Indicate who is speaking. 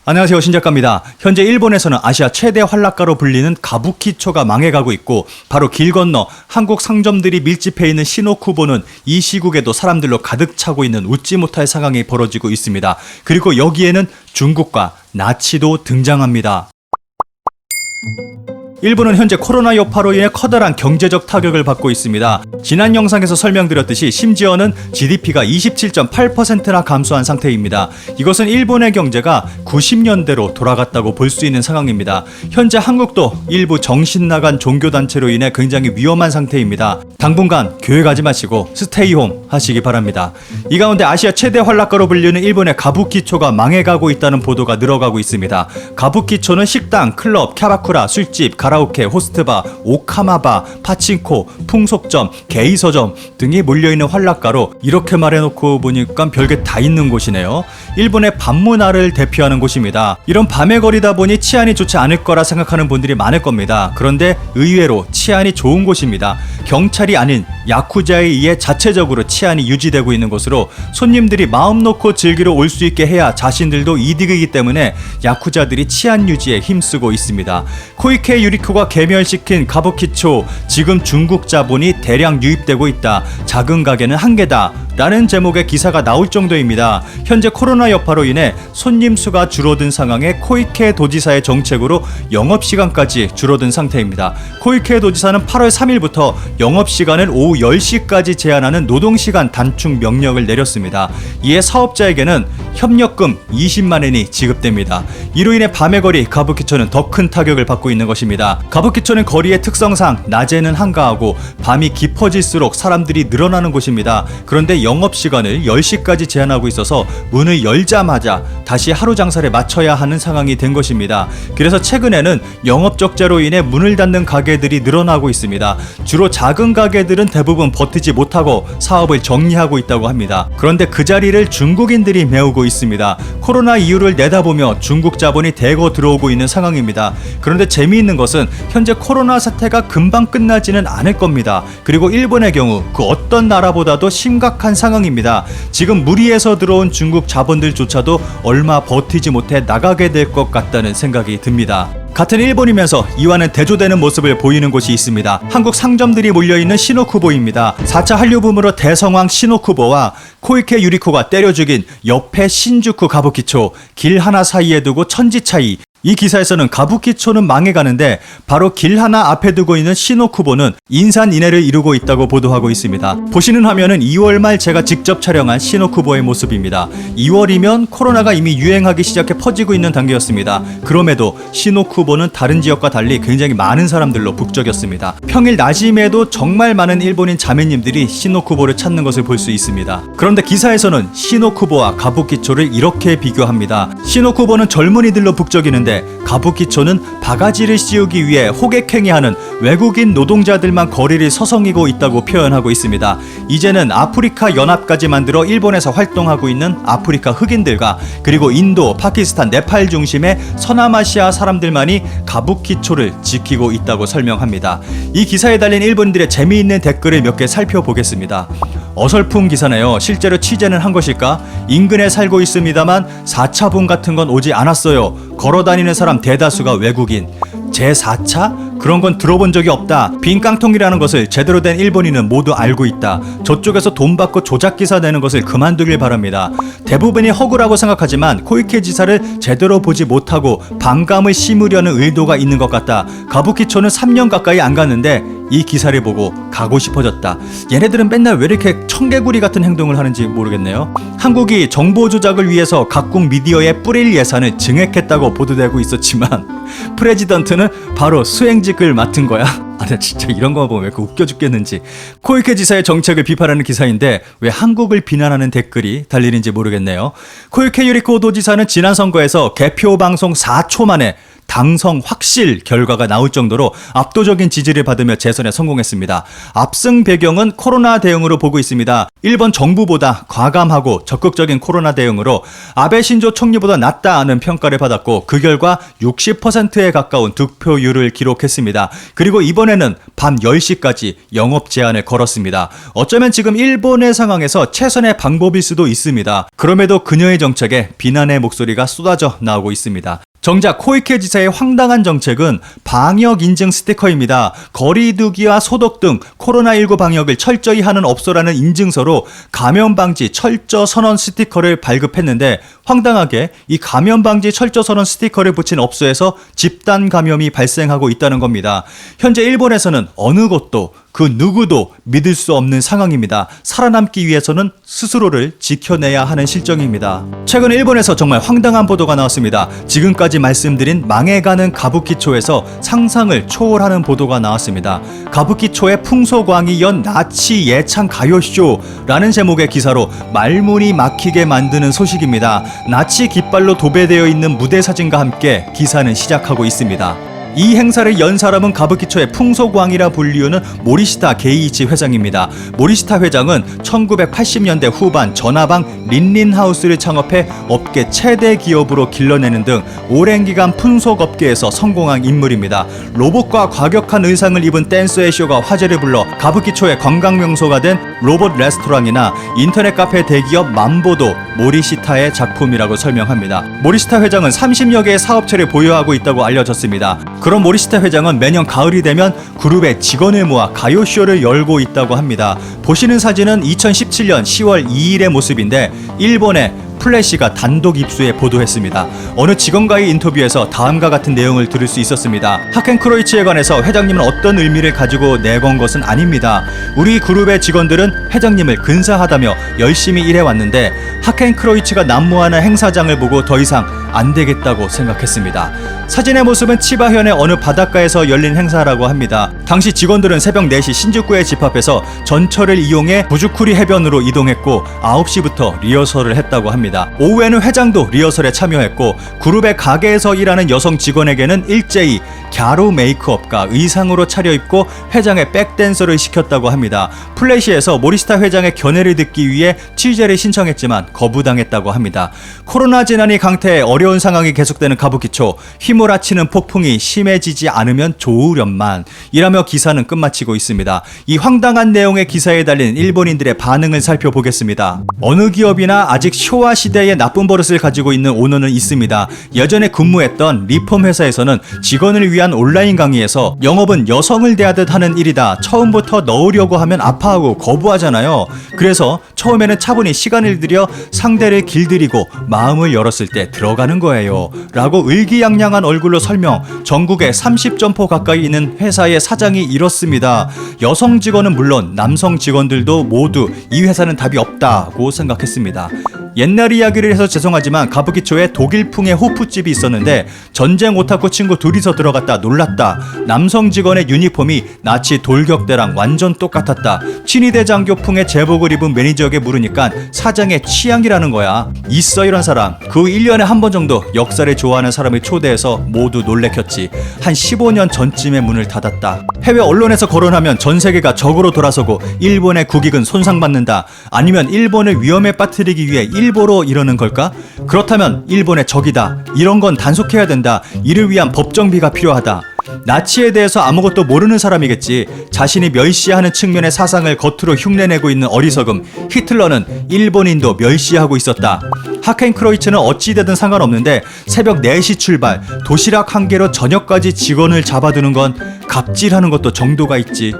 Speaker 1: 안녕하세요, 신작가입니다. 현재 일본에서는 아시아 최대 활락가로 불리는 가부키초가 망해가고 있고 바로 길 건너 한국 상점들이 밀집해 있는 시노쿠보는 이 시국에도 사람들로 가득 차고 있는 웃지 못할 상황이 벌어지고 있습니다. 그리고 여기에는 중국과 나치도 등장합니다. 일본은 현재 코로나 여파로 인해 커다란 경제적 타격을 받고 있습니다. 지난 영상에서 설명드렸듯이 심지어는 GDP가 27.8%나 감소한 상태입니다. 이것은 일본의 경제가 90년대로 돌아갔다고 볼 수 있는 상황입니다. 현재 한국도 일부 정신 나간 종교단체로 인해 굉장히 위험한 상태입니다. 당분간 교회 가지 마시고 스테이홈 하시기 바랍니다. 이 가운데 아시아 최대 활락가로 불리는 일본의 가부키초가 망해가고 있다는 보도가 늘어가고 있습니다. 가부키초는 식당, 클럽, 캬바쿠라, 술집, 가라오케, 호스트바, 오카마바, 파친코, 풍속점, 게이서점 등이 몰려있는 활락가로 이렇게 말해놓고 보니까 별게 다 있는 곳이네요. 일본의 밤문화를 대표하는 곳입니다. 이런 밤의 거리다 보니 치안이 좋지 않을 거라 생각하는 분들이 많을 겁니다. 그런데 의외로 치안이 좋은 곳입니다. 경찰이 아닌 야쿠자에 의해 자체적으로 치안이 유지되고 있는 곳으로 손님들이 마음 놓고 즐기러 올 수 있게 해야 자신들도 이득이기 때문에 야쿠자들이 치안 유지에 힘쓰고 있습니다. 코이케 유리코가 개멸시킨 가부키초, 지금 중국 자본이 대량 유입되고 있다. 작은 가게는 한계다. 라는 제목의 기사가 나올 정도입니다. 현재 코로나 여파로 인해 손님 수가 줄어든 상황에 코이케 도지사의 정책으로 영업시간까지 줄어든 상태입니다. 코이케 도지사는 8월 3일부터 영업시간을 오후 10시까지 제한하는 노동시간 단축 명령을 내렸습니다. 이에 사업자에게는 협력금 20만엔이 지급됩니다. 이로 인해 밤의 거리 가부키초는 더 큰 타격을 받고 있는 것입니다. 가부키초는 거리의 특성상 낮에는 한가하고 밤이 깊어질수록 사람들이 늘어나는 곳입니다. 그런데 영업시간을 10시까지 제한하고 있어서 문을 열자마자 다시 하루 장사를 마쳐야 하는 상황이 된 것입니다. 그래서 최근에는 영업적자로 인해 문을 닫는 가게들이 늘어나고 있습니다. 주로 작은 가게들은 대부분 버티지 못하고 사업을 정리하고 있다고 합니다. 그런데 그 자리를 중국인들이 메우고 있습니다. 코로나 이유를 내다보며 중국 자본이 대거 들어오고 있는 상황입니다. 그런데 재미있는 것은 현재 코로나 사태가 금방 끝나지는 않을 겁니다. 그리고 일본의 경우 그 어떤 나라보다도 심각한 상황입니다. 지금 무리해서 들어온 중국 자본들조차도 얼마 버티지 못해 나가게 될 것 같다는 생각이 듭니다. 같은 일본이면서 이와는 대조되는 모습을 보이는 곳이 있습니다. 한국 상점들이 몰려있는 시노쿠보입니다. 4차 한류붐으로 대성황 시노쿠보와 코이케 유리코가 때려 죽인 옆에 신주쿠 가부키초, 길 하나 사이에 두고 천지 차이. 이 기사에서는 가부키초는 망해가는데 바로 길 하나 앞에 두고 있는 시노쿠보는 인산인해를 이루고 있다고 보도하고 있습니다. 보시는 화면은 2월 말 제가 직접 촬영한 시노쿠보의 모습입니다. 2월이면 코로나가 이미 유행하기 시작해 퍼지고 있는 단계였습니다. 그럼에도 시노쿠보는 다른 지역과 달리 굉장히 많은 사람들로 북적였습니다. 평일 낮임에도 정말 많은 일본인 자매님들이 시노쿠보를 찾는 것을 볼 수 있습니다. 그런데 기사에서는 시노쿠보와 가부키초를 이렇게 비교합니다. 시노쿠보는 젊은이들로 북적이는데 가부키초는 바가지를 씌우기 위해 호객행위하는 외국인 노동자들만 거리를 서성이고 있다고 표현하고 있습니다. 이제는 아프리카 연합까지 만들어 일본에서 활동하고 있는 아프리카 흑인들과 그리고 인도, 파키스탄, 네팔 중심의 서남아시아 사람들만이 가부키초를 지키고 있다고 설명합니다. 이 기사에 달린 일본인들의 재미있는 댓글을 몇 개 살펴보겠습니다. 어설픈 기사네요. 실제로 취재는 한 것일까? 인근에 살고 있습니다만 4차 붐 같은 건 오지 않았어요. 걸어다니는 사람 대다수가 외국인. 제4차? 그런 건 들어본 적이 없다. 빈 깡통이라는 것을 제대로 된 일본인은 모두 알고 있다. 저쪽에서 돈 받고 조작기사 내는 것을 그만두길 바랍니다. 대부분이 허구라고 생각하지만 코이케 지사를 제대로 보지 못하고 반감을 심으려는 의도가 있는 것 같다. 가부키초는 3년 가까이 안 갔는데 이 기사를 보고 가고 싶어졌다. 얘네들은 맨날 왜 이렇게 청개구리 같은 행동을 하는지 모르겠네요. 한국이 정보 조작을 위해서 각국 미디어에 뿌릴 예산을 증액했다고 보도되고 있었지만 프레지던트는 바로 수행직을 맡은 거야. 나 진짜 이런 거 보면 왜 이렇게 웃겨 죽겠는지. 코이케 지사의 정책을 비판하는 기사인데 왜 한국을 비난하는 댓글이 달리는지 모르겠네요. 코이케 유리코 도지사는 지난 선거에서 개표 방송 4초 만에 당성 확실 결과가 나올 정도로 압도적인 지지를 받으며 재선에 성공했습니다. 압승 배경은 코로나 대응으로 보고 있습니다. 일본 정부보다 과감하고 적극적인 코로나 대응으로 아베 신조 총리보다 낫다는 평가를 받았고 그 결과 60%에 가까운 득표율을 기록했습니다. 그리고 이번에는 밤 10시까지 영업 제한을 걸었습니다. 어쩌면 지금 일본의 상황에서 최선의 방법일 수도 있습니다. 그럼에도 그녀의 정책에 비난의 목소리가 쏟아져 나오고 있습니다. 정작 코이케 지사의 황당한 정책은 방역 인증 스티커입니다. 거리두기와 소독 등 코로나19 방역을 철저히 하는 업소라는 인증서로 감염 방지 철저 선언 스티커를 발급했는데 황당하게 이 감염 방지 철저 선언 스티커를 붙인 업소에서 집단 감염이 발생하고 있다는 겁니다. 현재 일본에서는 어느 곳도 그 누구도 믿을 수 없는 상황입니다. 살아남기 위해서는 스스로를 지켜내야 하는 실정입니다. 최근 일본에서 정말 황당한 보도가 나왔습니다. 지금까지 말씀드린 망해가는 가부키초에서 상상을 초월하는 보도가 나왔습니다. 가부키초의 풍소광이 연 나치 예창 가요쇼라는 제목의 기사로 말문이 막히게 만드는 소식입니다. 나치 깃발로 도배되어 있는 무대 사진과 함께 기사는 시작하고 있습니다. 이 행사를 연 사람은 가부키초의 풍소광이라 불리우는 모리시타 게이이치 회장입니다. 모리시타 회장은 1980년대 후반 전화방 린린하우스를 창업해 업계 최대 기업으로 길러내는 등 오랜 기간 풍속 업계에서 성공한 인물입니다. 로봇과 과격한 의상을 입은 댄서의 쇼가 화제를 불러 가부키초의 관광 명소가 된 로봇 레스토랑이나 인터넷 카페 대기업 만보도 모리시타의 작품이라고 설명합니다. 모리시타 회장은 30여 개의 사업체를 보유하고 있다고 알려졌습니다. 그런 모리시타 회장은 매년 가을이 되면 그룹의 직원을 모아 가요쇼를 열고 있다고 합니다. 보시는 사진은 2017년 10월 2일의 모습인데 일본의 플래시가 단독 입수해 보도했습니다. 어느 직원과의 인터뷰에서 다음과 같은 내용을 들을 수 있었습니다. 하켄크로이츠에 관해서 회장님은 어떤 의미를 가지고 내건 것은 아닙니다. 우리 그룹의 직원들은 회장님을 근사하다며 열심히 일해왔는데 하켄크로이츠가 난무하는 행사장을 보고 더 이상 안 되겠다고 생각했습니다. 사진의 모습은 치바현의 어느 바닷가에서 열린 행사라고 합니다. 당시 직원들은 새벽 4시 신주쿠에 집합해서 전철을 이용해 부주쿠리 해변으로 이동했고 9시부터 리허설을 했다고 합니다. 오후에는 회장도 리허설에 참여했고 그룹의 가게에서 일하는 여성 직원에게는 일제히 갸루 메이크업과 의상으로 차려입고 회장의 백댄서를 시켰다고 합니다. 플래시에서 모리시타 회장의 견해를 듣기 위해 취재를 신청했지만 거부당했다고 합니다. 코로나 재난이 강태해 어려운 상황이 계속되는 가부키초, 휘몰아치는 폭풍이 심해지지 않으면 좋으련만 이라며 기사는 끝마치고 있습니다. 이 황당한 내용의 기사에 달린 일본인들의 반응을 살펴보겠습니다. 어느 기업이나 아직 쇼와 시대의 나쁜 버릇을 가지고 있는 오너는 있습니다. 예전에 근무했던 리폼 회사에서는 직원을 위한 온라인 강의에서 영업은 여성을 대하듯 하는 일이다. 처음부터 넣으려고 하면 아파하고 거부하잖아요. 그래서 처음에는 차분히 시간을 들여 상대를 길들이고 마음을 열었을 때 들어가는 거예요 라고 의기양양한 얼굴로 설명. 전국에 30점포 가까이 있는 회사의 사장이 이렇습니다. 여성 직원은 물론 남성 직원들도 모두 이 회사는 답이 없다고 생각했습니다. 옛날 이야기를 해서 죄송하지만 가부키초에 독일풍의 호프집이 있었는데 전쟁 오타쿠 친구 둘이서 들어갔다 놀랐다. 남성 직원의 유니폼이 나치 돌격대랑 완전 똑같았다. 친위대 장교풍의 제복을 입은 매니저에게 물으니까 사장의 취향이라는 거야. 있어 이런 사람. 그 1년에 한 번 정도 역사를 좋아하는 사람을 초대해서 모두 놀래켰지. 한 15년 전쯤에 문을 닫았다. 해외 언론에서 거론하면 전 세계가 적으로 돌아서고 일본의 국익은 손상받는다. 아니면 일본을 위험에 빠뜨리기 위해 일부러 이러는 걸까? 그렇다면 일본의 적이다. 이런 건 단속해야 된다. 이를 위한 법정비가 필요하다. 나치에 대해서 아무것도 모르는 사람이겠지. 자신이 멸시하는 측면의 사상을 겉으로 흉내내고 있는 어리석음. 히틀러는 일본인도 멸시하고 있었다. 하켄크로이츠는 어찌되든 상관없는데 새벽 4시 출발, 도시락 한 개로 저녁까지 직원을 잡아두는 건 갑질하는 것도 정도가 있지.